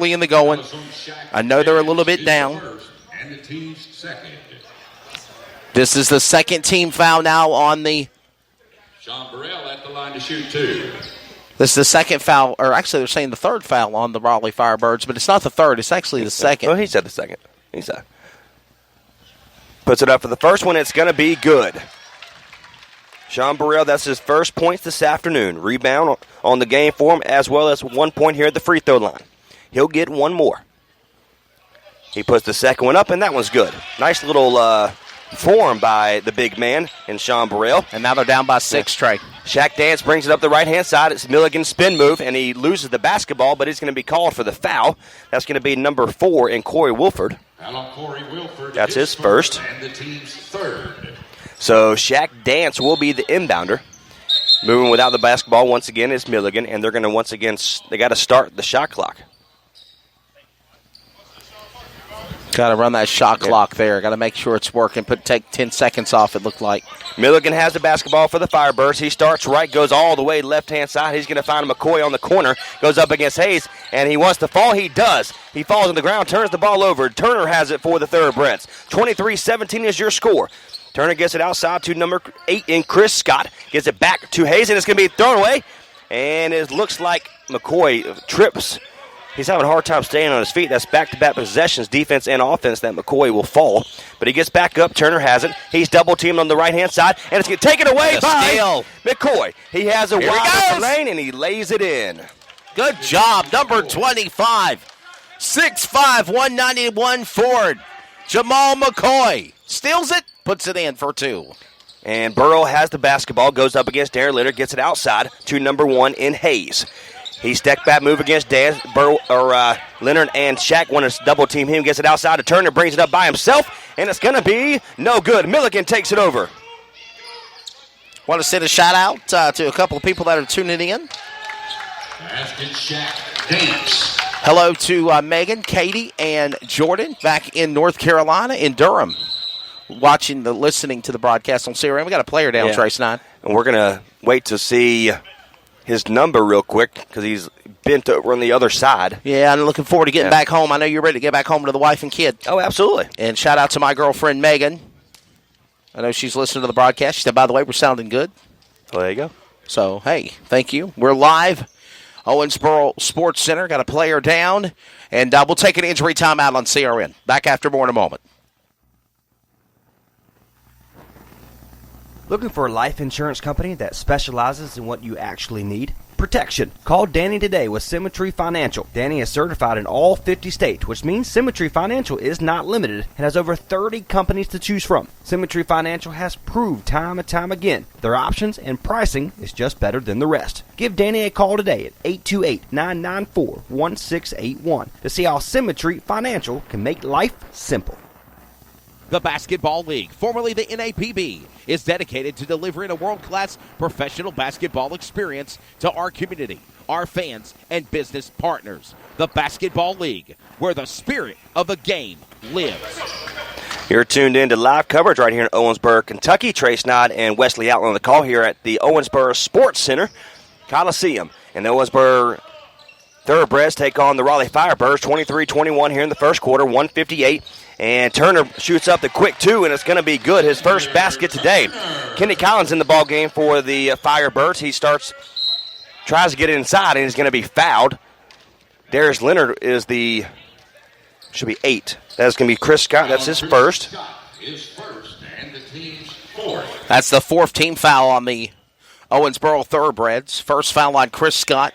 early in the going. I know they're a little bit down. This is the second team foul now on the... Sean Burrell at the line to shoot 2. This is the second foul, or actually they're saying the third foul on the Raleigh Firebirds, but it's not the third. It's actually the second. Well, he said the second. He said. Puts it up for the first one. It's going to be good. Sean Burrell, that's his first points this afternoon. Rebound on the game for him, as well as 1 point here at the free throw line. He'll get one more. He puts the second one up, and that one's good. Nice little form by the big man in Sean Burrell. And now they're down by 6, Trey. Shaq Dance brings it up the right-hand side. It's Milligan's spin move, and he loses the basketball, but he's going to be called for the foul. That's going to be number 4 in Corey Wilford. Corey Wilford. That's his first. And the team's third. So Shaq Dance will be the inbounder. Moving without the basketball once again is Milligan, and they're going to once again, they got to start the shot clock. Got to run that shot clock there. Got to make sure it's working. Take 10 seconds off, it looked like. Milligan has the basketball for the Firebirds. He starts right, goes all the way left-hand side. He's going to find McCoy on the corner. Goes up against Hayes, and he wants to fall. He does. He falls on the ground, turns the ball over. Turner has it for the Thoroughbreds. 23-17 is your score. Turner gets it outside to number 8 in Chris Scott. Gets it back to Hayes, and it's going to be thrown away. And it looks like McCoy trips. He's having a hard time staying on his feet. That's back-to-back possessions, defense and offense, that McCoy will fall. But he gets back up. Turner has it. He's double-teamed on the right-hand side, and it's going to take it away by McCoy. He has a wide lane, and he lays it in. Good job, number 25. 6'5", 191 Ford. Jamal McCoy steals it, puts it in for 2. And Burrow has the basketball, goes up against Darren Leonard, gets it outside to number 1 in Hayes. He step back move against Leonard and Shaq want to double team him. Gets it outside to Turner, brings it up by himself, and it's going to be no good. Milligan takes it over. Want to send a shout out to a couple of people that are tuning in. Basket Shaq Dance. Hello to Megan, Katie, and Jordan back in North Carolina in Durham, listening to the broadcast on CRM. We got a player down, Trace 9. And we're going to wait to see his number real quick because he's bent over on the other side. Yeah, I'm looking forward to getting back home. I know you're ready to get back home to the wife and kid. Oh, absolutely. And shout out to my girlfriend, Megan. I know she's listening to the broadcast. She said, by the way, we're sounding good. Well, there you go. So, hey, thank you. We're live. Owensboro Sports Center got a player down. And we'll take an injury timeout on CRN. Back after more in a moment. Looking for a life insurance company that specializes in what you actually need? Protection. Call Danny today with Symmetry Financial. Danny is certified in all 50 states, which means Symmetry Financial is not limited and has over 30 companies to choose from. Symmetry Financial has proved time and time again their options and pricing is just better than the rest. Give Danny a call today at 828-994-1681 to see how Symmetry Financial can make life simple. The Basketball League, formerly the NAPB, is dedicated to delivering a world-class professional basketball experience to our community, our fans, and business partners. The Basketball League, where the spirit of the game lives. You're tuned in to live coverage right here in Owensboro, Kentucky. Trace Nod and Wesley Outland on the call here at the Owensboro Sports Center Coliseum. And the Owensboro Thoroughbreds take on the Raleigh Firebirds, 23-21 here in the first quarter, 1:58. And Turner shoots up the quick 2, and it's going to be good. His first basket today. Kenny Collins in the ball game for the Firebirds. He tries to get it inside, and he's going to be fouled. Darius Leonard should be 8. That's going to be Chris Scott. That's his first. That's the 4th team foul on the Owensboro Thoroughbreds. First foul on Chris Scott.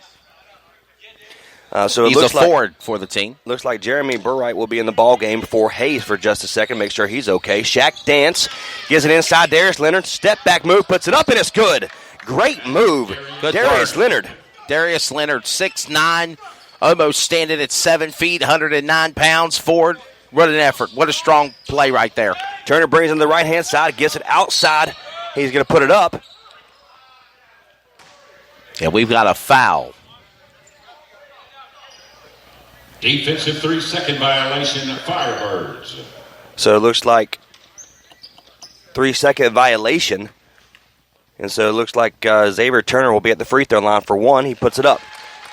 So he's a forward for the team. Looks like Jeremy Burright will be in the ball game for Hayes for just a second. Make sure he's okay. Shaq Dance gives it inside Darius Leonard. Step back move, puts it up, and it's good. Great move. Good Darius Leonard. Darius Leonard, 6'9", almost standing at 7 feet, 109 pounds. Forward. What an effort. What a strong play right there. Turner brings in the right-hand side, gets it outside. He's going to put it up. And we've got a foul. Defensive 3-second violation of Firebirds. So it looks like 3-second violation. And so it looks like Xavier Turner will be at the free throw line for 1. He puts it up.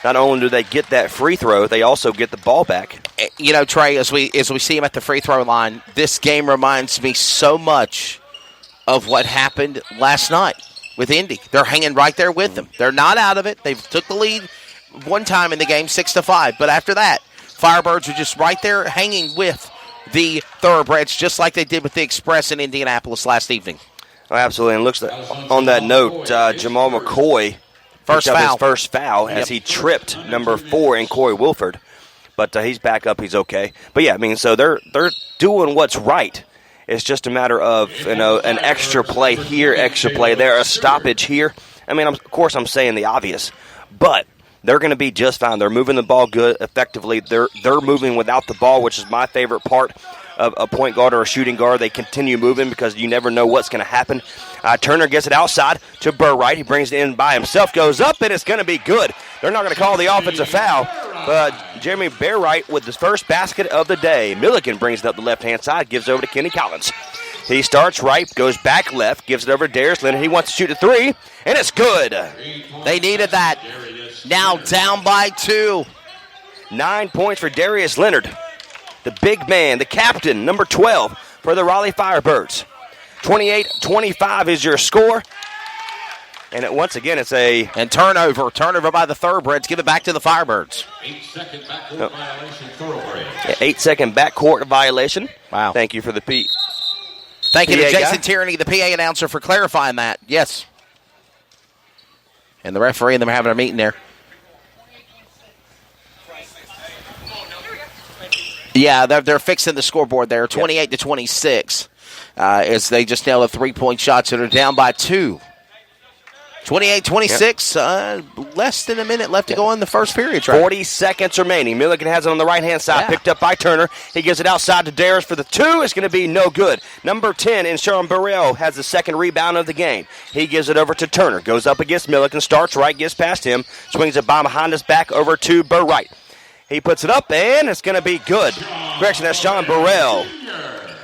not only do they get that free throw, they also get the ball back. You know, Trey, as we see him at the free throw line, this game reminds me so much of what happened last night with Indy. They're hanging right there with them. They're not out of it. They've took the lead one time in the game, 6-5. But after that, Firebirds are just right there hanging with the Thoroughbreds, just like they did with the Express in Indianapolis last evening. Oh, absolutely. And looks on that note, Jamal McCoy picked up his first foul as he tripped number 4 in Corey Wilford. But he's back up. He's okay. But, yeah, I mean, so they're doing what's right. It's just a matter of, an extra play here, extra play there, a stoppage here. I mean, of course, I'm saying the obvious. But they're going to be just fine. They're moving the ball good, effectively. They're moving without the ball, which is my favorite part of a point guard or a shooting guard. They continue moving because you never know what's going to happen. Turner gets it outside to Burwright. He brings it in by himself, goes up, and it's going to be good. They're not going to call the offensive foul, but Jeremy Burwright with his first basket of the day. Milligan brings it up the left-hand side, gives it over to Kenny Collins. He starts right, goes back left, gives it over to Darius Leonard. He wants to shoot a 3, and it's good. They needed that. Now down by 2. 9 points for Darius Leonard. The big man, the captain, number 12 for the Raleigh Firebirds. 28-25 is your score. And once again, it's a... And turnover by the Thoroughbreds. Give it back to the Firebirds. 8-second backcourt violation, Thoroughbreds. 8-second backcourt violation. Wow. Thank you for the P. Thank you to PA Jason guy. Tierney, the PA announcer, for clarifying that. Yes. And the referee and them are having a meeting there. Yeah, they're fixing the scoreboard there, 28-26, as they just nailed a 3-point shot, so they're down by 2. 28-26, less than a minute left to go in the first period. Right? 40 seconds remaining. Milligan has it on the right-hand side, picked up by Turner. He gives it outside to Darius for the 2. It's going to be no good. Number 10 in Sean Burrell has the second rebound of the game. He gives it over to Turner, goes up against Milligan, starts right, gets past him, swings it by behind his back over to Burwright. He puts it up, and it's going to be good. Correction, that's Sean Burrell.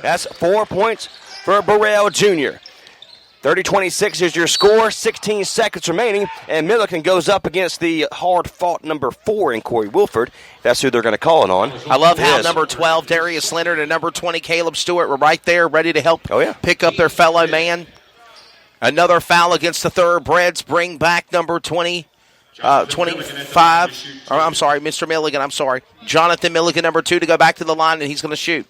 That's 4 points for Burrell Jr. 30-26 is your score, 16 seconds remaining, and Milliken goes up against the hard-fought number 4 in Corey Wilford. That's who they're going to call it on. I love how number 12, Darius Leonard, and number 20, Caleb Stewart, were right there ready to help pick up their fellow man. Another foul against the Thoroughbreds. Bring back number 25. I'm sorry, Mr. Milligan, I'm sorry. Jonathan Milligan, number 2, to go back to the line, and he's going to shoot.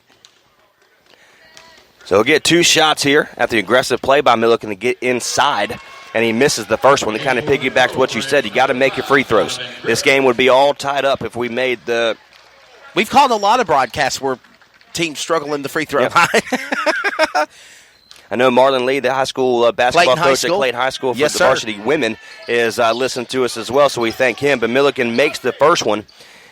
So he'll get 2 shots here after the aggressive play by Milliken to get inside, and he misses the first one. To kind of piggyback to what you said, you got to make your free throws. This game would be all tied up if we made the... We've called a lot of broadcasts where teams struggle in the free throw line. I know Marlon Lee, the high school basketball coach at Clayton High School for the varsity women, is listening to us as well, so we thank him. But Milliken makes the first one.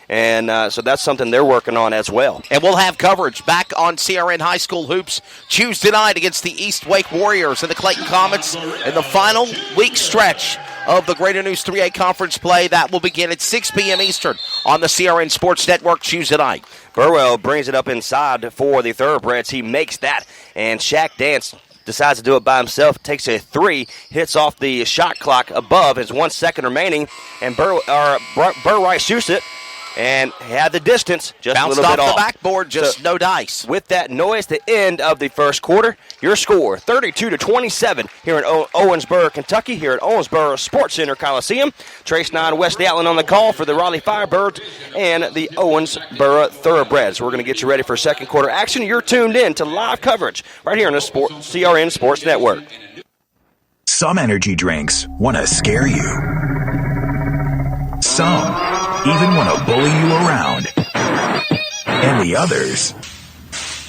And so that's something they're working on as well. And we'll have coverage back on CRN High School Hoops Tuesday night against the East Wake Warriors and the Clayton Comets in the final week stretch of the Greater News 3A Conference play. That will begin at 6 p.m. Eastern on the CRN Sports Network Tuesday night. Burwell brings it up inside for the Thoroughbreds. He makes that, and Shaq Dance decides to do it by himself, takes a 3, hits off the shot clock above. There's 1 second remaining, and Burwright shoots it. And had the distance, just bounced a little bit off. Bounced off the backboard, just no dice. With that noise, the end of the first quarter, your score, 32-27 here in Owensboro, Kentucky, here at Owensboro Sports Center Coliseum. Trace 9 Wesley Allen on the call for the Raleigh Firebirds and the Owensboro Thoroughbreds. We're going to get you ready for second quarter action. You're tuned in to live coverage right here on the CRN Sports Network. Some energy drinks want to scare you. Some even want to bully you around. And the others,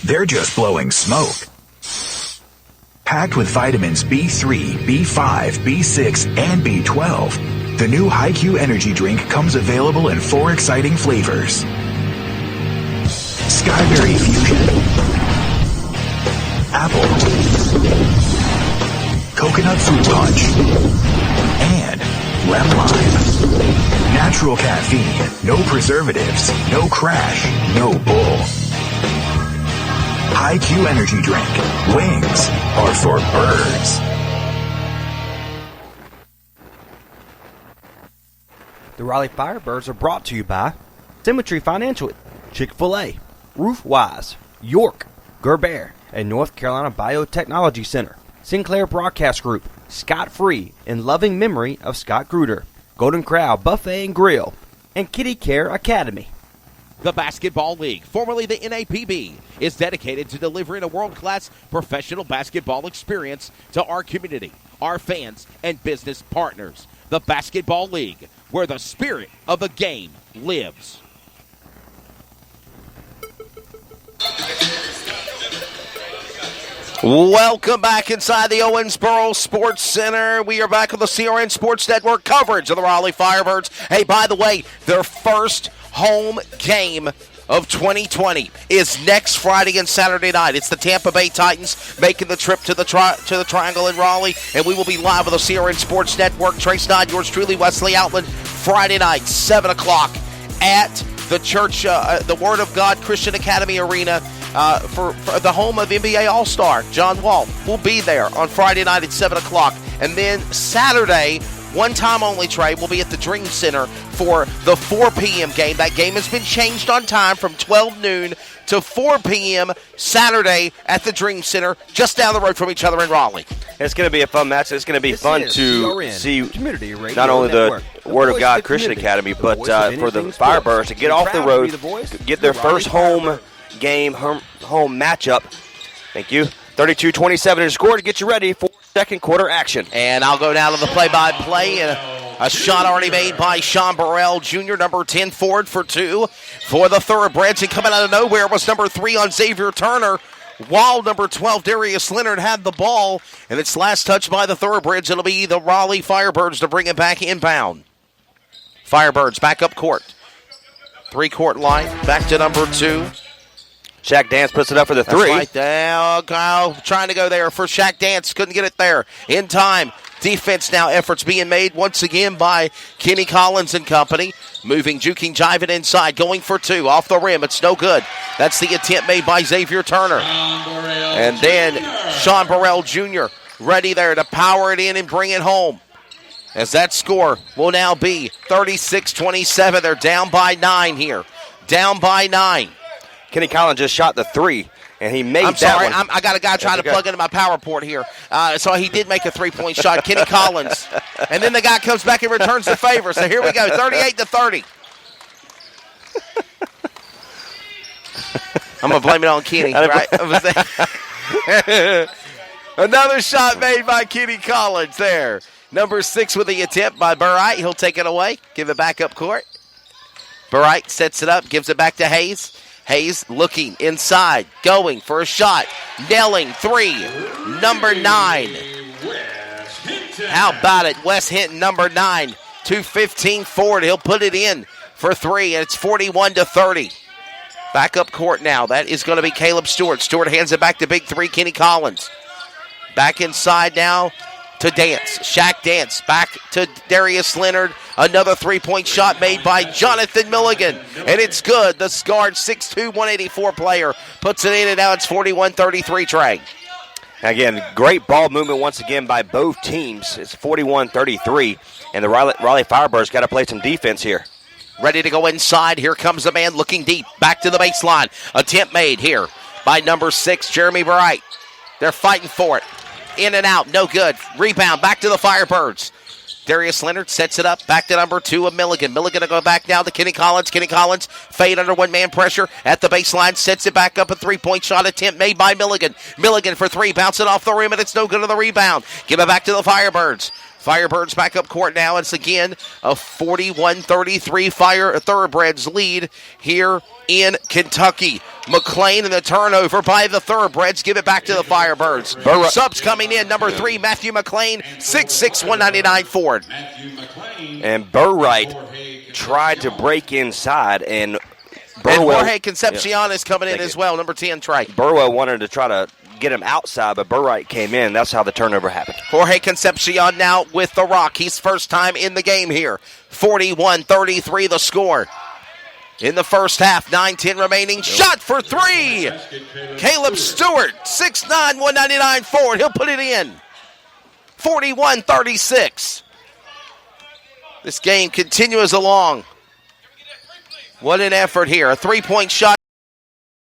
they're just blowing smoke. Packed with vitamins B3, B5, B6, and B12, the new HiQ energy drink comes available in 4 exciting flavors. Skyberry Fusion, Apple, Coconut Fruit Punch, and Lemon Lime. Natural caffeine, no preservatives, no crash, no bull. HiQ energy drink. Wings are for birds. The Raleigh Firebirds are brought to you by Symmetry Financial, Chick-fil-A, Roof Wise, York, Gerber, and North Carolina Biotechnology Center, Sinclair Broadcast Group, Scott Free, in loving memory of Scott Gruder, Golden Corral Buffet and Grill, and Kitty Care Academy. The Basketball League, formerly the NAPB, is dedicated to delivering a world-class professional basketball experience to our community, our fans, and business partners. The Basketball League, where the spirit of the game lives. Welcome back inside the Owensboro Sports Center. We are back on the CRN Sports Network coverage of the Raleigh Firebirds. Hey, by the way, their first home game of 2020 is next Friday and Saturday night. It's the Tampa Bay Titans making the trip to the Triangle in Raleigh, and we will be live on the CRN Sports Network. Trace Dodd, yours truly, Wesley Outland, Friday night, 7 o'clock at the church, the Word of God Christian Academy Arena. For the home of NBA All-Star, John Wall, will be there on Friday night at 7 o'clock. And then Saturday, one time only, Trey, will be at the Dream Center for the 4 p.m. game. That game has been changed on time from 12 noon to 4 p.m. Saturday at the Dream Center, just down the road from each other in Raleigh. It's going to be a fun match. It's going to be fun to see not only the Word of God Christian Academy, but for the Firebirds to get off the road, get their first home game, home matchup. Thank you. 32-27 is scored to get you ready for second quarter action. And I'll go down to the play-by-play. A shot already made by Sean Burrell Jr., number 10 forward for 2 for the Thoroughbreds. And coming out of nowhere was number 3 on Xavier Turner, while number 12, Darius Leonard, had the ball. And it's last touch by the Thoroughbreds. It'll be the Raleigh Firebirds to bring it back inbound. Firebirds back up court. 3-court line, back to number 2. Shaq Dance puts it up for the 3. That's right there. Kyle trying to go there for Shaq Dance. Couldn't get it there in time. Defense now, efforts being made once again by Kenny Collins and company. Moving, juking, jiving inside, going for 2. Off the rim, it's no good. That's the attempt made by Xavier Turner. And then Sean Burrell Jr. ready there to power it in and bring it home. As that score will now be 36-27. They're down by 9 here. Down by 9. Kenny Collins just shot the 3, and he made I'm sorry, that one. I got a guy trying to plug into my power port here. So he did make a 3-point shot, Kenny Collins. And then the guy comes back and returns the favor. So here we go, 38-30. I'm going to blame it on Kenny, right? Another shot made by Kenny Collins there. Number 6 with the attempt by Burright. He'll take it away, give it back up court. Burright sets it up, gives it back to Hayes. Hayes looking inside, going for a shot, nailing 3, number 9. How about it? Wes Hinton, number 9, 2:15 forward. He'll put it in for 3, and it's 41-30. Back up court now. That is going to be Caleb Stewart. Stewart hands it back to Big 3, Kenny Collins. Back inside now to Dance. Shaq Dance back to Darius Leonard. Another 3-point shot made by Jonathan Milligan. And it's good. The scarred 6'2", 184 player puts it in, and now it's 41-33, Trey. Again, great ball movement once again by both teams. It's 41-33, and the Raleigh Firebirds got to play some defense here. Ready to go inside. Here comes a man looking deep. Back to the baseline. Attempt made here by number 6, Jeremy Bright. They're fighting for it. In and out. No good. Rebound. Back to the Firebirds. Darius Leonard sets it up. Back to number 2 of Milligan. Milligan to go back now to Kenny Collins. Kenny Collins fade under one-man pressure at the baseline. Sets it back up. A 3-point shot attempt made by Milligan. Milligan for 3. Bouncing off the rim, and it's no good on the rebound. Give it back to the Firebirds. Firebirds back up court now. It's again a 41-33 Thoroughbreds lead here in Kentucky. McLean and the turnover by the Thoroughbreds. Give it back to the Firebirds. Subs coming in. Number 3, Matthew McLean, 6'6", 199 forward. And Burright tried to break inside, and Jorge Concepcion is coming in as well, number 10, Trey. Burwell wanted to try to get him outside, but Burright came in. That's how the turnover happened. Jorge Concepcion now with the rock. He's first time in the game here. 41-33 the score. In the first half, 9:10 remaining. Shot for 3. Caleb Stewart, 6'9", 199 forward. He'll put it in. 41-36. This game continues along. What an effort here. A 3-point shot.